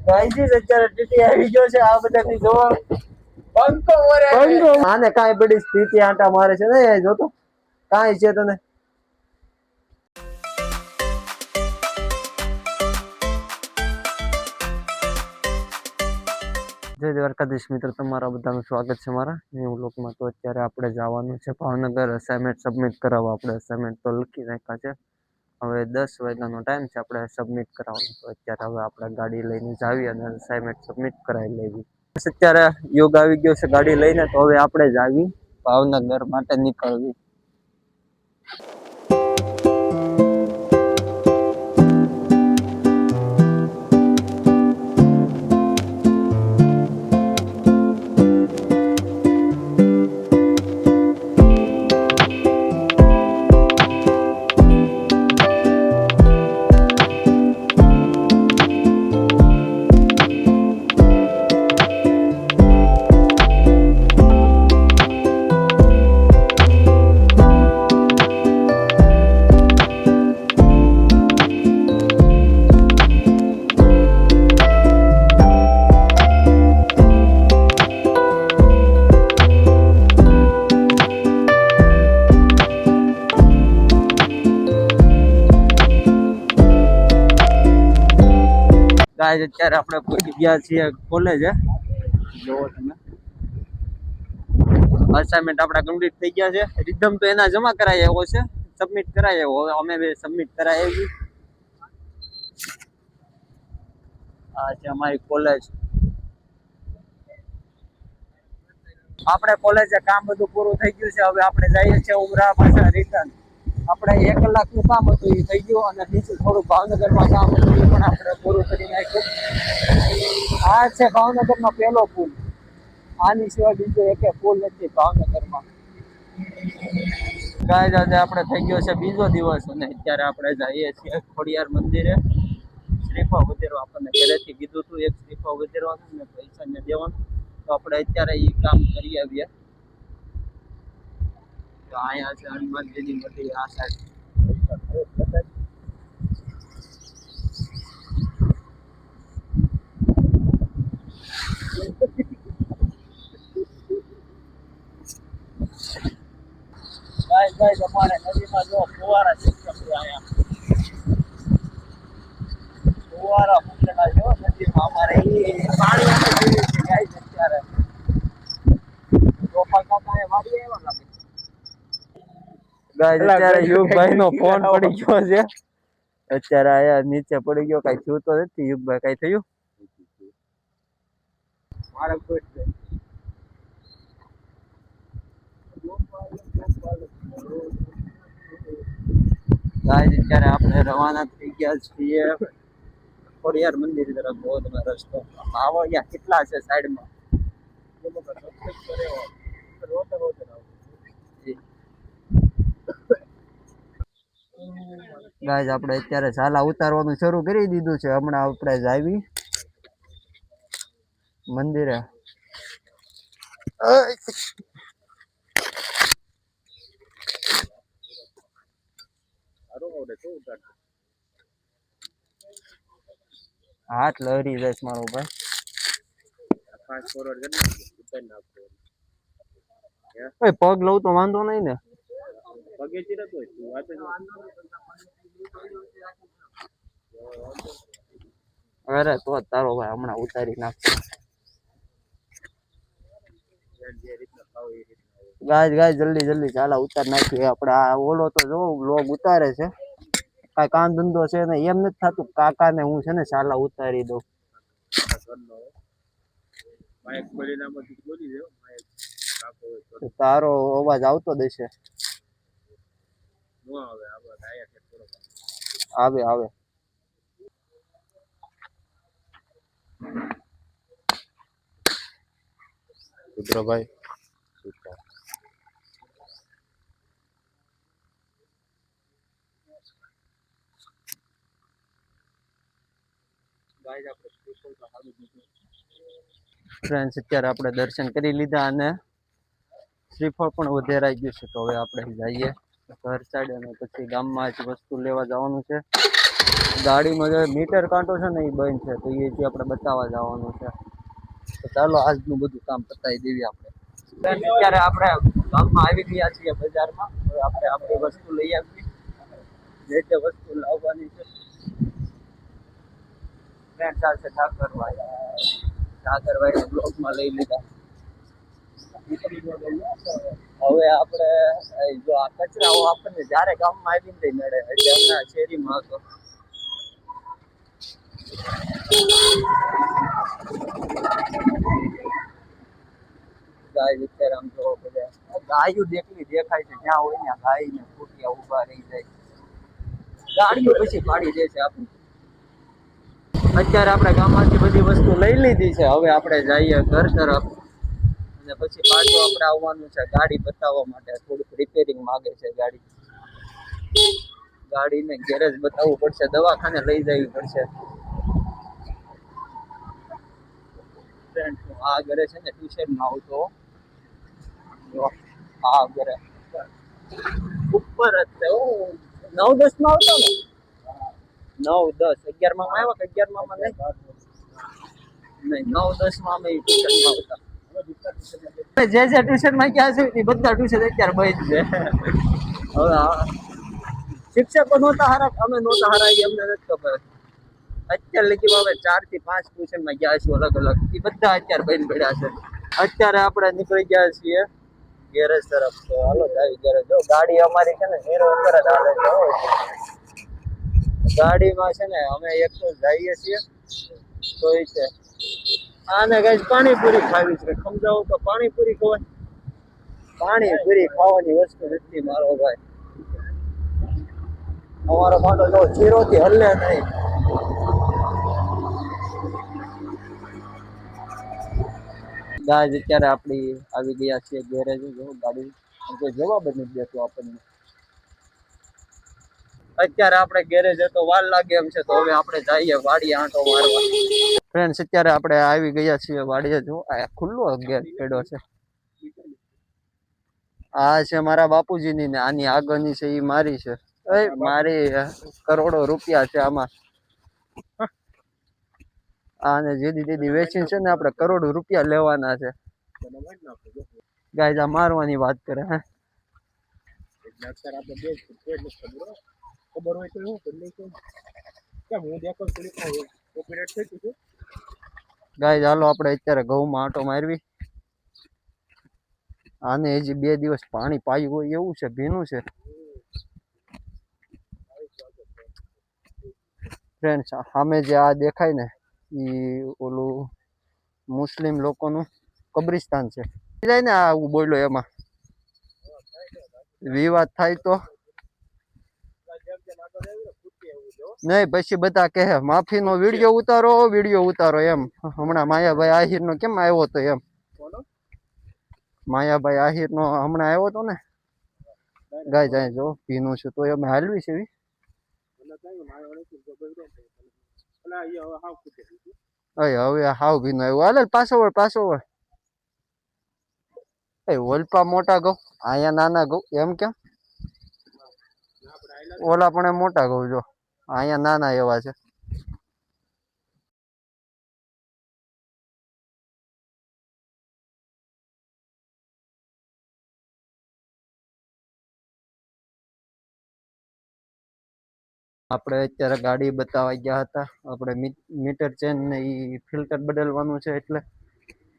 Guys અત્યારે TT આવી ગયો છે આ બધાની જોવા બંકો મોરે આને કાઈ બડી સ્થિતિ આંટા મારે છે ને જોતો કાઈ છે તને જય દ્વારકાધીશ મિત્રો તમારા બધાનું સ્વાગત છે મારા ન્યુ વ્લોગમાં તો અત્યારે આપણે જવાનું છે ભાવનગર અસાઇનમેન્ટ સબમિટ કરાવવા આપણે અસાઇનમેન્ટ તો લખી નાખ્યા છે હવે 10 વાગ્યાનો ટાઈમ છે આપણે સબમિટ કરાવવાનું તો અત્યારે હવે આપણે ગાડી લઈને જાવી અને અસાઇનમેન્ટ સબમિટ કરાવી લેવી અત્યારે યોગ આવી ગયો છે ગાડી લઈને તો હવે આપણે જાવી ભાવનગર માટે નીકળવી ગાઈસ અત્યારે આપણે પહોંચી ગયા છીએ કોલેજે જોવો તમે અસાઇનમેન્ટ આપણા કમ્પ્લીટ થઈ ગયા છે રિધમ તો એના જમા કરાય એવો છે સબમિટ કરાય એવો હવે અમે બે સબમિટ કરાય એવી આ છે અમારી કોલેજ આપણે કોલેજે કામ બધું પૂરું થઈ ગયું છે હવે આપણે જઈએ છીએ ઉમરા પાછા રિટર્ન આપણે 1 કલાકનું કામ હતું એ થઈ ગયું અને બીજું થોડું ભાવનગરમાં કામ હતું એ પણ આપણે પૂરું કરી નાખ્યું આ છે ભાવનગરનો પહેલો પુલ આની સિવાય બીજો એકે પુલ નથી ભાવનગરમાં ગાઈસ આજે આપણે થઈ ગયો છે બીજો દિવસ અને અત્યારે આપણે જઈએ છીએ ખોડિયાર મંદિરે શ્રીફળ વધેરવા આપણને ઘરેથી કીધું હતું એક શ્રીફળ વધેરવાનું ને પૈસા ને દેવાનું તો આપણે અત્યારે એ કામ કરી આવ્યા તો અહીંયા છે હનુમાનજીની મોટી આ સાઈડ ગાઈસ અમારે નદીમાં જો ફુવારા સિસ્ટમ છે અહીંયા ફુવારા મૂકેલા છે નદીમાં અમારે એ પાણી અમે જોઈએ છે ગાઈસ અત્યારે ગોપાલ કાકા એ વાડી આવ્યા લાગે ગાઈસ અત્યારે યુગભાઈ નો ફોન પડી ગયો છે અત્યારે આયા નીચે પડી ગયો કઈ થયું તો નથી યુગભાઈ કઈ થયું મારે કોઈ ગાઈસ અત્યારે આપણે રવાના થઈ ગયા છીએ ખોડિયાર મંદિર તરફ બહુ તમે રસ્તો આવો અહીંયા કેટલા છે સાઈડમાં ગાઈસ આપણે અત્યારે ઝાલા ઉતારવાનું શરૂ કરી દીધું છે હમણાં આપણે જાવી મંદિરે હાથ લહરી જાય મારો ભાઈ પગ લઉં તો વાંધો નહીં ને અરે તો તારો ભાઈ હમણાં ઉતારી નાખશે ગાઈસ જલ્દી ચાલા ઉતાર નાખીએ આપણે આ ઓલો તો જો વ્લોગ ઉતારે છે કાઈ કામ ધંધો છે ને એમ નથી થતું કાકા ને હું છે ને ચાલા ઉતારી દઉં તારો અવાજ આવતો દેશે આવે રુદ્રભાઈ ફ્રેન્ડ્સ અત્યારે આપણે દર્શન કરી લીધા અને શ્રીફળ પણ વધેરાઈ ગયું છે તો હવે આપણે જઈએ ઘર સાઈડ અને પછી ગામમાં જ વસ્તુ લેવા જવાનું છે ગાડીમાં જે મીટર કાંટો છે ને એ બંધ છે, તો એ આપણે બતાવવા જવાનું છે. તો ચાલો આજનું બધું કામ પતાવી દેવી આપણે. અત્યારે આપણે ગામમાં આવી ગયા છીએ બજારમાં. હવે આપણે આપણી વસ્તુ લઈ આવી, જે તે વસ્તુ લાવવાની છે. ફ્રેન્ડ સાથે ઠાકરભાઈ બ્લોકમાં લઈ લીધા. હવે આપણે જો આ કચરાઓ આપણને જ્યારે ગામમાં આવીને નડે, એટલે હમણાં શેરીમાં હતો. ગાય અત્યારે આમ જોવો બધા ગાયું દેખલી દેખાય છે, જ્યાં હોય ને ગાય ને ફૂટિયા ઉભા રહી જાય. ગાડીઓ પછી પાડી દે છે આપણે. અત્યારે આપણે ગામમાંથી બધી વસ્તુ લઈ લીધી છે. હવે આપણે જઈએ ઘર તરફ, અને પછી પાછું આપણે આવવાનું છે ગાડી બતાવવા માટે. થોડુંક રિપેરિંગ માંગે છે ગાડી. ગાડીને ગેરેજ બતાવવું પડશે, દવાખાને લઈ જવી પડશે. આ ઘરે છે ને ટ્યુશનમાં આવતો, આ ઘરે ઉપર જ છે. 9-10 માં આવતો ને, 9-10 11 માં આવ્યા કે 11 માં નહીં, 9-10 માં અમે ટ્યુશનમાં આવતા. જે ટ્યુશન માં ક્યાં છે એ બધા ટ્યુશન અત્યારે બંધ છે. હવે શિક્ષકો નહોતા હારા, અમે નહોતા હારા, અમને નથી ખબર. અત્યારે લગી હવે 4 થી 5 ટ્યુશન માં ગયા છું અલગ અલગ, એ બધા અત્યારે બંધ પડ્યા છે. અત્યારે આપણે નીકળી ગયા છીએ ગેરેજ તરફ. તો હાલો આવી ગેરેજ. જો ગાડી અમારી છે ને ઝીરો ઉપર જ હાલે છે. ગાડીમાં છે ને અમે એક તો જઈએ છીએ તો એ છે. આને કઈ પાણીપુરી ખાવી છે, સમજાવો તો પાણીપુરી ખવાય? પાણીપુરી ખાવાની વસ્તુ નથી મારો ભાઈ. અમારો મોટો જો જીરો થી હલ્લે નહીં. ગાય અત્યારે આપણી આવી ગયા છીએ ગેરેજ. જો ગાડી કોઈ જવાબ જ નથી દેતું આપણને. અત્યારે આપણે ગેરેજ તો વાર લાગે એમ છે, તો હવે આપણે જઈએ વાડીએ આંટો મારવા. ફ્રેન્ડ્સ અત્યારે આપણે આવી ગયા છીએ વાડીએ. જો આ ખુલ્લો ગેટ પડ્યો છે. આ છે મારા બાપુજીની ને આની આગળની છે એ મારી છે. મારી કરોડો રૂપિયા છે આમાં. આને જેદી તેદી વેચીને છે ને આપણે કરોડો રૂપિયા લેવાના છે. ગાય આ મારવાની વાત કરે. હે ખબર હોય તો હું કરી લઈશ. કેમ હું દેખો કોપીરાઈટ થઈ ગયું. ગાય ચાલો આપણે અત્યારે ઘઉંમાં આંટો મારવી. આને હજી 2 દિવસ પાણી પાયું હોય એવું છે, ભીનું છે. ફ્રેન્ડ્સ સામે જે આ દેખાય ને એ ઓલું મુસ્લિમ લોકોનું કબ્રિસ્તાન છે. જાય ને આ હું બોલ્યો એમાં વિવાદ થાય તો નહીં, પછી બધા કહે માફીનો વિડીયો ઉતારો એમ. હમણાં માયાભાઈ આહિરનો કેમ આવ્યો હતો એમ. માયાભાઈ આહિરનો હમણાં આવ્યો હતો ને. ગાય જાય જો ભીનું છે તો અમે હાલવી છે. હવે હાવ ભીનું આવ્યું. હાલે પાછો વળ. ઓલપા મોટા ઘઉં, અહીંયા નાના ઘઉં એમ કેમ? ઓલા પણ મોટા ઘઉં જો અહીંયા નાના એવા છે. આપણે અત્યારે ગાડી બતાવવા ગયા હતા. આપણે મીટર ચેન ને એ ફિલ્ટર બદલવાનું છે એટલે.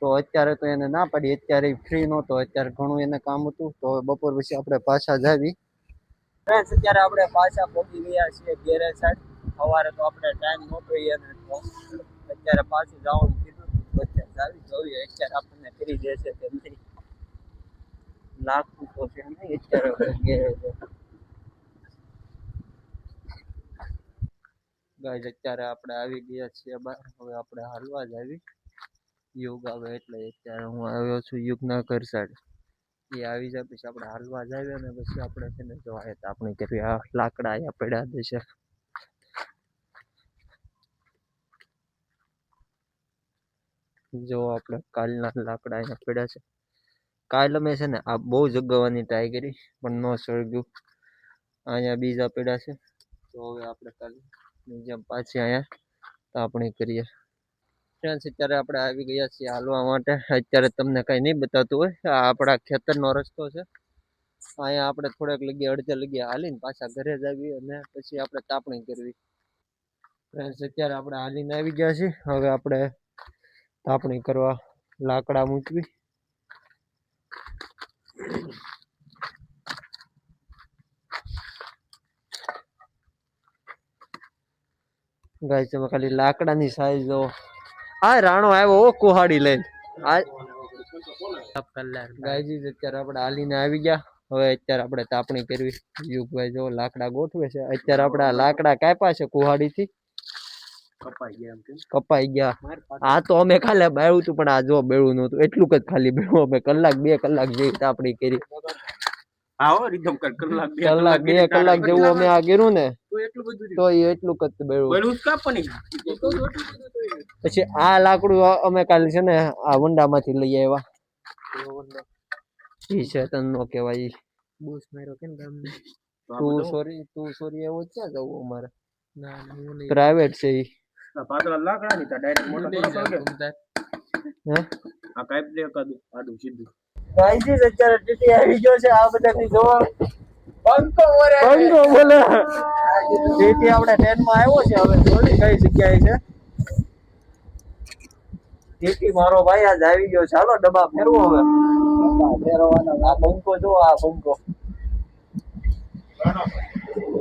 તો અત્યારે તો એને ના પાડી. અત્યારે ફ્રી નહોતો, અત્યારે ઘણું એને કામ હતું. તો બપોર પછી આપણે પાછા જાવી. ફ્રેન્ડ્સ અત્યારે આપણે પાછા પહોંચી ગયા છીએ ગેરેજ સાઈડ. સવારે તો આપણે ટાઈમ નહોતો એને, તો અત્યારે પાછું જવાનું કીધું. અત્યારે જાવી જોઈએ અત્યારે આપણને કરી દેશે કે નથી લાગતું તો છે નહીં અત્યારે ગેરેજ. ગાઈસ અત્યારે આપણે આવી ગયા છીએ બહાર. હવે આપણે હાલવા જ આવી. યુગ આવે એટલે અત્યારે હું આવ્યો છું યુગના ઘર સાઈડ. એ આવી જાય પછી આપણે હાલવા જ આવીએ ને પછી આપણે છે ને જોવાય તો આપણે કે આ લાકડા અહીંયા પડ્યા દેશે. જો આપણે કાલના લાકડા અહીંયા પડ્યા છે. કાલ અમે છે ને આ બહુ જગાવવાની ટ્રાય કરી પણ ન સળગ્યું. અહીંયા બીજા પડ્યા છે. તો હવે આપણે કાલે જેમ પાછી અહીંયા તાપણી કરીએ. ફ્રેન્ડ્સ અત્યારે આપણે આવી ગયા છીએ હાલવા માટે. અત્યારે તમને કઈ નહીં બતાવતું હોય, આ આપણા ખેતરનો રસ્તો છે. અહીંયા આપણે થોડાક લગી અડધે લગી હાલીને પાછા ઘરે જ આવી અને પછી આપણે તાપણી કરવી. ફ્રેન્ડ્સ અત્યારે આપણે હાલીને આવી ગયા છીએ. હવે આપણે તાપણી કરવા લાકડા મૂકવી. ગાઈસ તમે ખાલી લાકડાની સાઈઝ જો. આ રાણો આવ્યો કુહાડી લઈને. ગાઈસ અત્યારે આપણે હાલીને આવી ગયા. હવે અત્યારે આપણે તાપણી કરવી. યુગભાઈ જો લાકડા ગોઠવે છે. અત્યારે આપણે આ લાકડા કાપ્યા છે કુહાડી થી, કપાઈ ગયા. આ તો અમે ખાલી બેવું હતું પણ આ જો બેવું નતું, એટલું જ ખાલી બેવું. અમે કલાક 2 કલાક જેવી તાપણી કરી. કલાક 2 કલાક જેવું અમે આ કર્યું ને તો એટલું જ બેવું. પછી આ લાકડું અમે કાલે છે ને આ વંડા માંથી લઈ આવ્યા. ઈ છે તન નો કહેવાય. બૂસ માર્યો કેમ ગામને. તું સોરી એવો ક્યાં જવું અમારે? ના પ્રાઇવેટ છે ઈ. પાતળા લાકડા ની તા ડાયરેક્ટ મોટો પડે. હે આ કાઈપ દે કાદું આડું સીધું. ગાઈસ અત્યારે ટીટી આવી ગયો છે. આ બધાની જોવા બંકો બોલે. ટીટી આપણે ટ્રેન માં આવ્યો છે. હવે જોડી કઈ જગ્યાએ છે ટીટી. મારો ભાઈ આજ આવી ગયો. ચાલો ડબ્બા ફેરવો. હવે ફેરવાનો આ બંકો જો. આ બંકો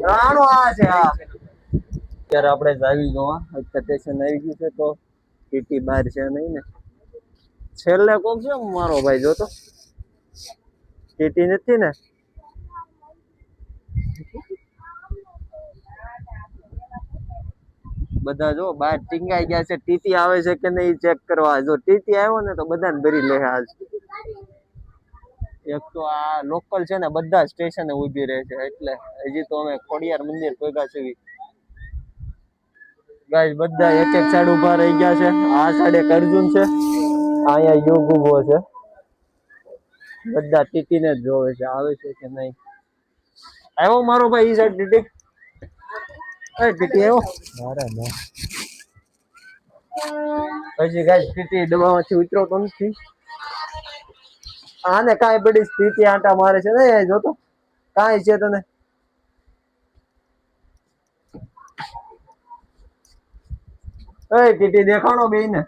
રાણો આ છે. આ અત્યારે આપણે આવી જોવા સ્ટેશન આવી ગયું છે. તો ટીટી બહાર છે નહીં ને. છેલ્લે કોક છે મારો ભાઈ જોતો. ટીટી નથી ને. બધા જો બહાર ટીંગાઈ ગયા છે. ટીટી આવે છે કે નહીં ચેક કરવા. જો ટીટી આવ્યો ને તો બધાને ભરી લે. આજ એક તો આ લોકલ છે ને બધા સ્ટેશને ઉભી રહે છે. એટલે હજી તો અમે ખોડિયાર મંદિર ભેગા છે. ગાઈસ બધા એક એક સાઈડ ઉભા રહી ગયા છે. આ સાઈડ એક અર્જુન છે, અહીંયા યુગ ઉભો છે. બધા ટીટી ને જ જોવે છે આવે છે કે નહીં. આવ્યો મારો ભાઈ ઈ સાઈડ ટીટી. એ ટીટી આવ્યો હજી. ગાઈસ ટીટી ડબ્બામાંથી ઉતરો તો નથી. આને કાંઈ પડી ટીટી આંટા મારે છે ને જોતો. કાંઈ છે તને? ટીટી દેખાણો બેયને.